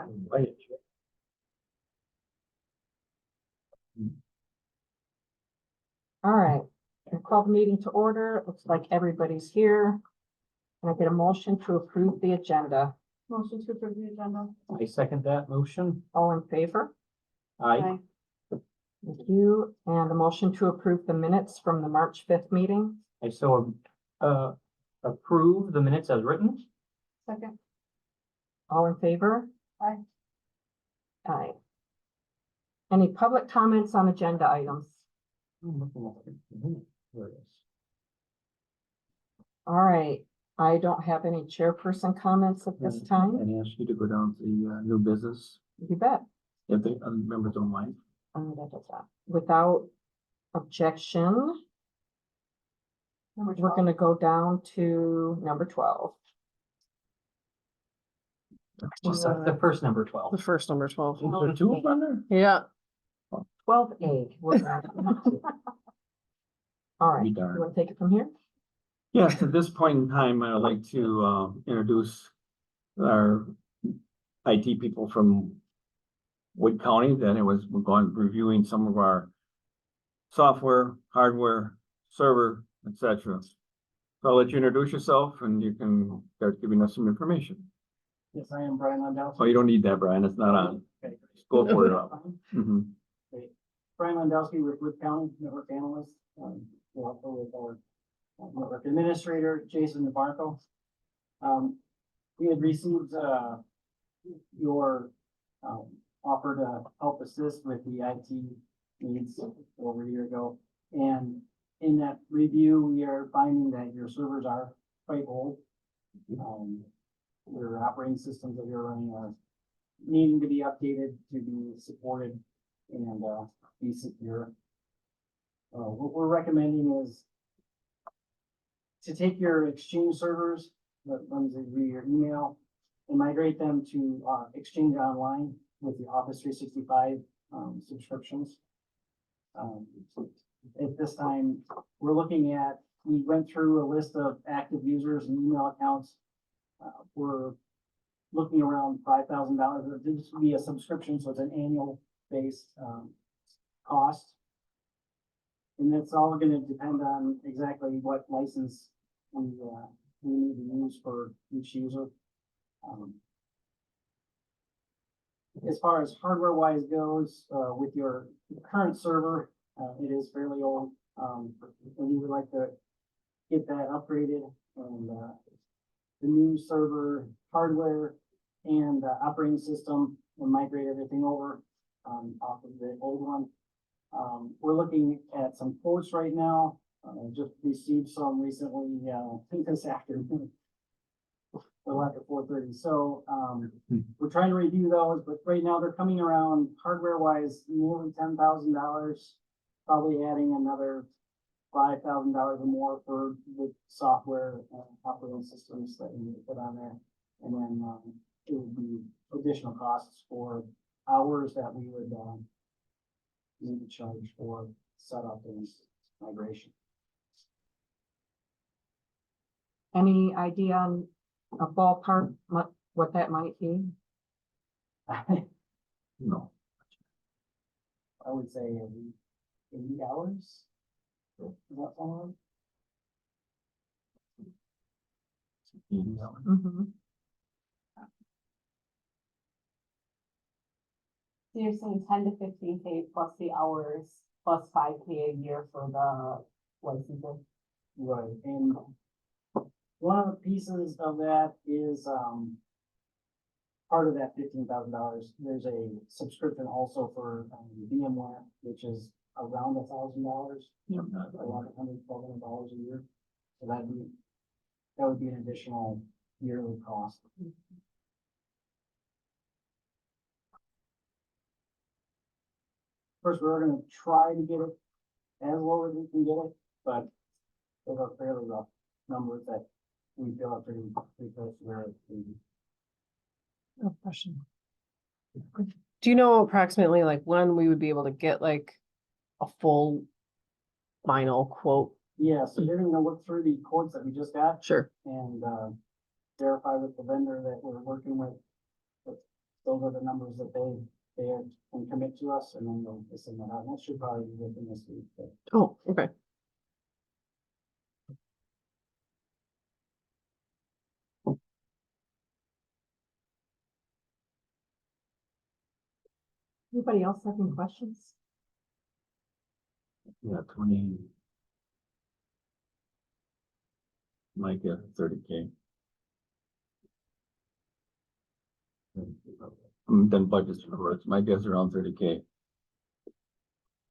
Right. All right, I call the meeting to order. It looks like everybody's here. Can I get a motion to approve the agenda? Motion to approve the agenda. I second that motion. All in favor? Aye. Thank you. And a motion to approve the minutes from the March 5th meeting? I so approve the minutes as written. Second. All in favor? Aye. Aye. Any public comments on agenda items? I'm looking at it. There it is. All right, I don't have any chairperson comments at this time. And ask you to go down to the new business, You bet. if the members don't mind. Without objection, Number we're 12. gonna go down to number 12. Just the first number 12. The first number 12. Is there two of them on there? Yeah. 12A. We're gonna- All right, Be you darned. want to take it from here? Yes, at this point in time, I'd like to introduce our IT people from Wood County. Then we're going reviewing some of our software, hardware, server, etc. So I'll let you introduce yourself and you can start giving us some information. Yes, I am Brian Landowski. Oh, you don't need that, Brian. It's not on. Okay, Go for it. great. Mhm. Brian Landowski with Wood County Network Analyst. We're also with our network administrator, Jason DeBarco. We had received, your, offer to help assist with the IT needs over a year ago. And in that review, we are finding that your servers are quite old. Your operating systems that you're running are needing to be updated to be supported and, be secure. What we're recommending is to take your Exchange servers that runs via your email and migrate them to, Exchange Online with the Office 365, subscriptions. At this time, we went through a list of active users and email accounts. We're looking around $5,000. This would be a subscription, so it's an annual based, cost. And that's all gonna depend on exactly what license we need to use for each user. As far as hardware wise goes, with your current server, it is fairly old. And we would like to get that upgraded and, the new server hardware and operating system and migrate everything over, off of the old one. We're looking at some quotes right now. Just received some recently, I think this afternoon. Well, after 4:30. So, we're trying to review those, but right now they're coming around hardware wise, nearly $10,000. Probably adding another $5,000 or more for the software and operating systems that we need to put on there. And then, it would be additional costs for hours that we would, need to charge for setup and migration. Any idea on a ballpark, what that might be? No. I would say 80 hours. Is that someone? Mhm. So you're saying 10 to 15K plus the hours, plus 5K a year for the licensing. Right, and one of the pieces of that is, part of that $15,000, there's a subscription also for VMware, which is around $1,000. Around $100-$1,200 a year. So that would be an additional yearly cost. First, we're gonna try to get it as low as we can get it, but those are fairly rough numbers that we feel are pretty close to where it's be. No question. Do you know approximately like when we would be able to get like a full final quote? Yeah, so you're gonna look through the quotes that we just got Sure. and, verify with the vendor that we're working with. those are the numbers that they can commit to us, and then they'll send that out. And that should probably be within this week, but Oh, okay. Anybody else have any questions? Yeah, 20. Might get 30K. Then budgets for it, my guess around 30K.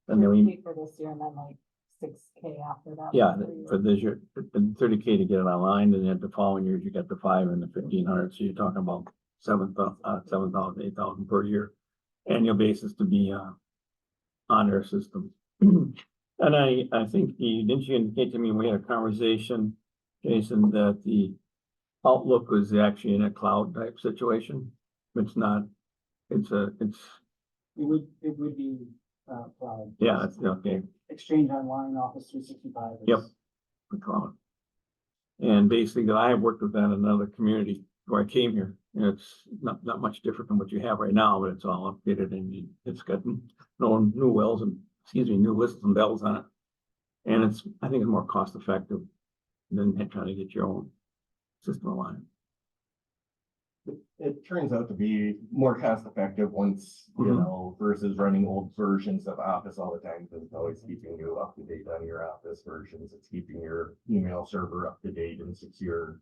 And then we, Pay for this year and then like 6K after that. yeah, for for this year, and 30K to get it online, and then the following years, you get the 5 and the 1,500, so you're talking about 7,000, 8,000 per year. Annual basis to be, on their system. And I think didn't you indicate to me, we had a conversation, Jason, that the Outlook was actually in a cloud type situation? It's not, it's, it would be, cloud. yeah, it's, okay, Exchange Online, Office 365. Yep. the cloud. And basically, I have worked with that in another community where I came here, and it's not much different than what you have right now, but it's all updated and it's got no new wells and, new whistles and bells on it. And it's, I think it's more cost effective than trying to get your own system aligned. It turns out to be more cost effective once, you Mhm. know, versus running old versions of Office all the time, because it's always keeping you up to date on your Office versions. It's keeping your email server up to date and secure.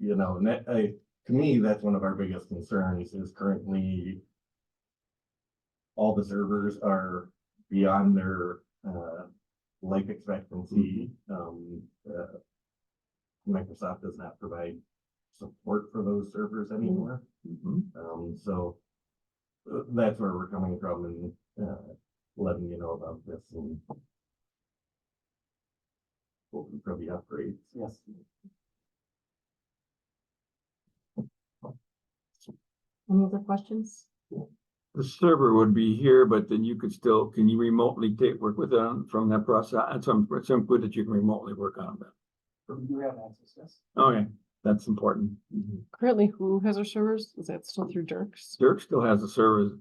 You know, and that, to me, that's one of our biggest concerns is currently all the servers are beyond their, life expectancy. Microsoft does not provide support for those servers anymore. So that's where we're coming from and, letting you know about this and hoping for the upgrades. Yes. Any other questions? The server would be here, but then you could still, can you remotely work with them from that process? And some good that you can remotely work on that. We do have access, yes. Okay, that's important. Currently, who has our servers? Is that still through Dirks? Dirk still has the servers.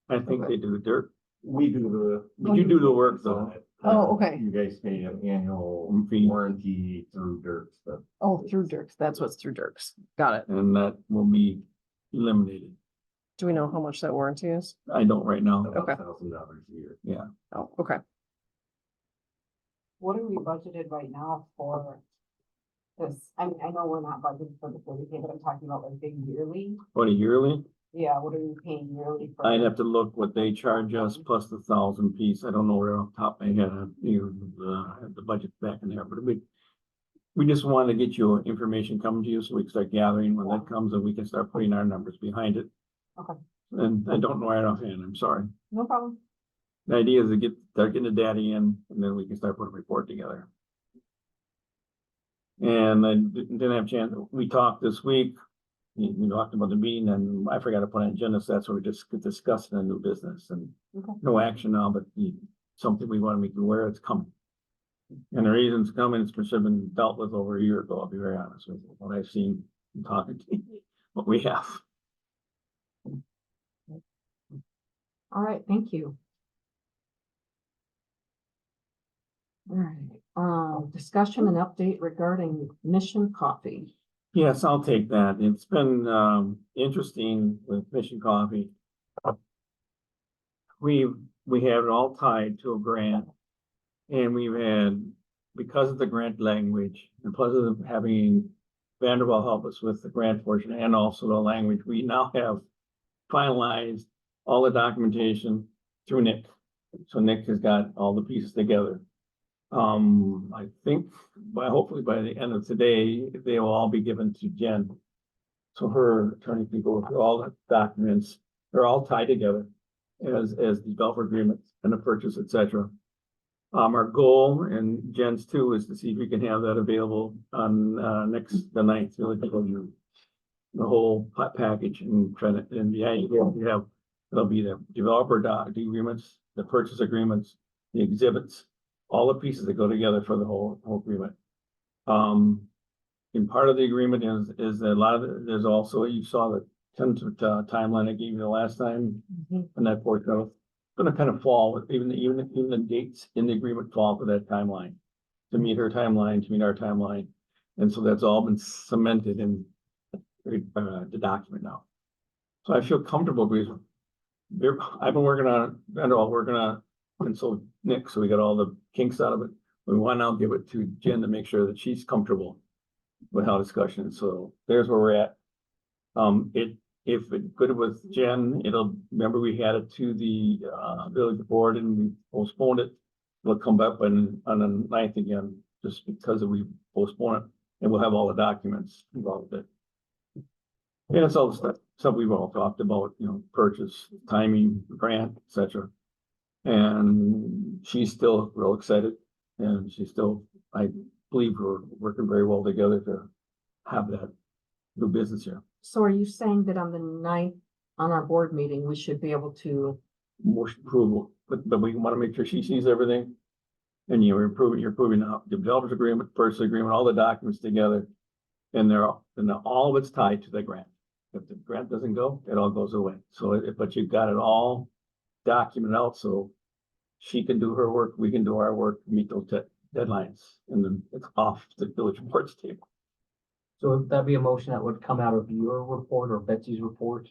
I think Okay. they do. Dirk, We do the. But you do the work, though. Oh, okay. You guys pay an annual Fee. warranty through Dirks, but Oh, through Dirks. That's what's through Dirks. Got it. and that will be eliminated. Do we know how much that warranty is? I don't right now. about Okay. $1,000 a year. Oh, okay. What are we budgeted right now for this? I mean, I know we're not budgeted for the 30K, but I'm talking about like big yearly. What, a yearly? Yeah, what are we paying yearly for? I'd have to look what they charge us plus the 1,000 piece. I don't know where off the top of my head, have the budget back in there, but we just want to get you information coming to you so we can start gathering when that comes and we can start putting our numbers behind it. Okay. And I don't know right offhand, I'm sorry. No problem. The idea is to start getting the data in and then we can start putting a report together. And I didn't have a chance, we talked this week. We talked about the meeting and I forgot to put on an agenda, so that's what we just discussed in a new business and Okay. no action now, but something we want to make you aware it's coming. And the reason it's coming, it's should have been dealt with over a year ago, I'll be very honest with you, what I've seen and talking to you, what we have. All right, thank you. All right, discussion and update regarding Mission Coffee. Yes, I'll take that. It's been interesting with Mission Coffee. We have it all tied to a grant. And we've had, because of the grant language and plus of having Vanderbilt help us with the grant portion and also the language, we now have finalized all the documentation through Nick. So Nick has got all the pieces together. I think hopefully by the end of today, they will all be given to Jen. So her attorney can go through all the documents. They're all tied together as developer agreements and the purchase, et cetera. Our goal and Jen's too is to see if we can have that available on the 9th, really to go through the whole package and try to, and the idea we have, it'll be the developer agreements, the purchase agreements, the exhibits, all the pieces that go together for the whole agreement. in part of the agreement is that a lot of, there's also, you saw the tentative timeline I gave you the last time. Mhm. And that portion of, gonna kind of fall, even the dates in the agreement fall to that timeline. To meet her timeline, to meet our timeline, and so that's all been cemented in the document now. So I feel comfortable because I've been working on it, and all working on it, and so Nick, so we got all the kinks out of it. We want to now give it to Jen to make sure that she's comfortable with how discussion, so there's where we're at. If it good with Jen, remember we had it to the village board and we postponed it. It'll come back on the 9th again, just because we postponed it, and we'll have all the documents involved with it. And it's all the stuff we've all talked about, purchase, timing, grant, et cetera. And she's still real excited, and she's still, I believe we're working very well together to have that new business here. So are you saying that on the 9th, on our board meeting, we should be able to, Motion approval, but we want to make sure she sees everything. And you're approving the developer's agreement, purchase agreement, all the documents together. And all of it's tied to the grant. If the grant doesn't go, it all goes away. So, but you've got it all documented out, so she can do her work, we can do our work, meet those deadlines, and then it's off the village board's table. So would that be a motion that would come out of your report or Betsy's report?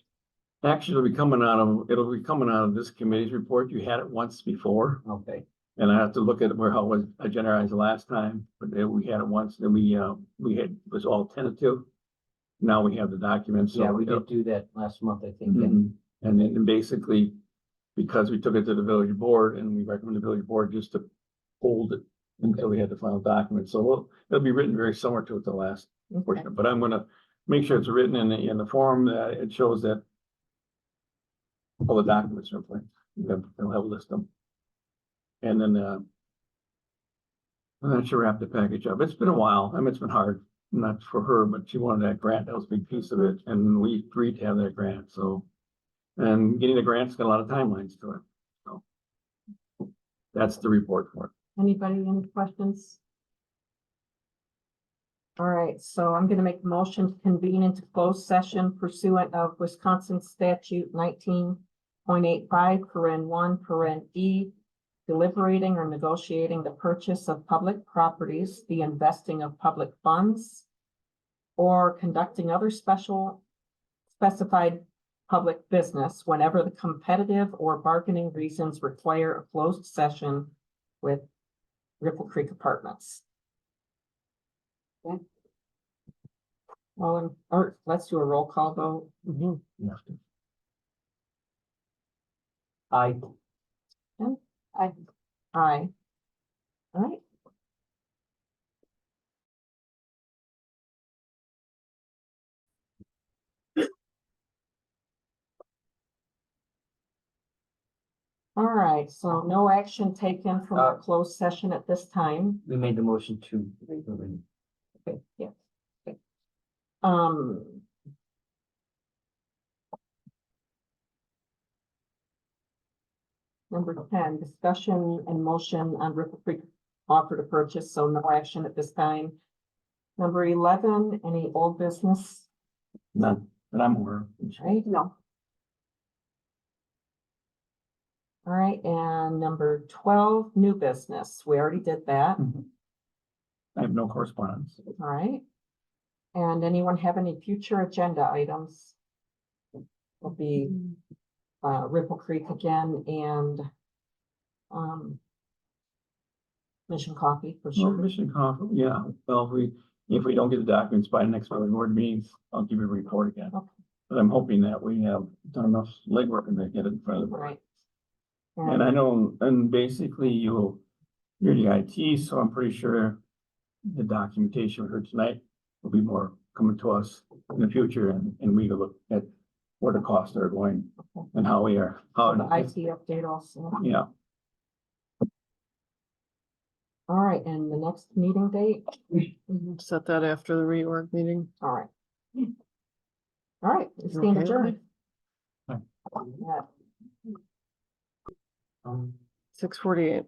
Actually, it'll be coming out of this committee's report. You had it once before. Okay, And I have to look at how it was generalized the last time, but then we had it once, then we had, it was all tentative. Now we have the documents. so yeah, we it'll- did do that last month, I think. yeah. Mhm. And then basically, because we took it to the village board and we recommend the village board just to hold it until we had the final document. So it'll be written very similar to the last okay, portion, but I'm gonna make sure it's written in the form that it shows that all the documents are in place. They'll have a list of them. And then, that should wrap the package up. It's been a while. I mean, it's been hard, not for her, but she wanted that grant. That was a big piece of it. And we agreed to have that grant, so. And getting the grant's got a lot of timelines to it, so. That's the report for it. anybody, any questions? All right, so I'm gonna make a motion to convene into closed session pursuant of Wisconsin statute 19.85, paren 1, paren E, deliberating or negotiating the purchase of public properties, the investing of public funds, or conducting other specified public business whenever the competitive or bargaining reasons require a closed session with Ripple Creek Apartments. Okay. Well, or let's do a roll call vote. You have to. I, Aye. All right. All right, so no action taken from our closed session at this time. we made the motion to. Okay, yeah. Okay. Um. Number 10, discussion and motion on Ripple Creek offer to purchase, so no action at this time. Number 11, any old business? None, but I'm aware. Right, no. All right, and number 12, new business. We already did that. I have no correspondence. All right. And anyone have any future agenda items? Will be Ripple Creek again and Mission Coffee for Well, sure. Mission Coffee, yeah, well, if we don't get the documents by the next board meetings, I'll give you a report again. Okay. But I'm hoping that we have done enough legwork and they get it in front of the board. Right. And I know, and basically you're the IT, so I'm pretty sure the documentation we heard tonight will be more coming to us in the future and we can look at where the costs are going and how we are, So the how, IT update also. yeah. All right, and the next meeting date? Set that after the reorg meeting. All right. All right, we stand Okay. adjourned. Fine. Yeah. 6:48.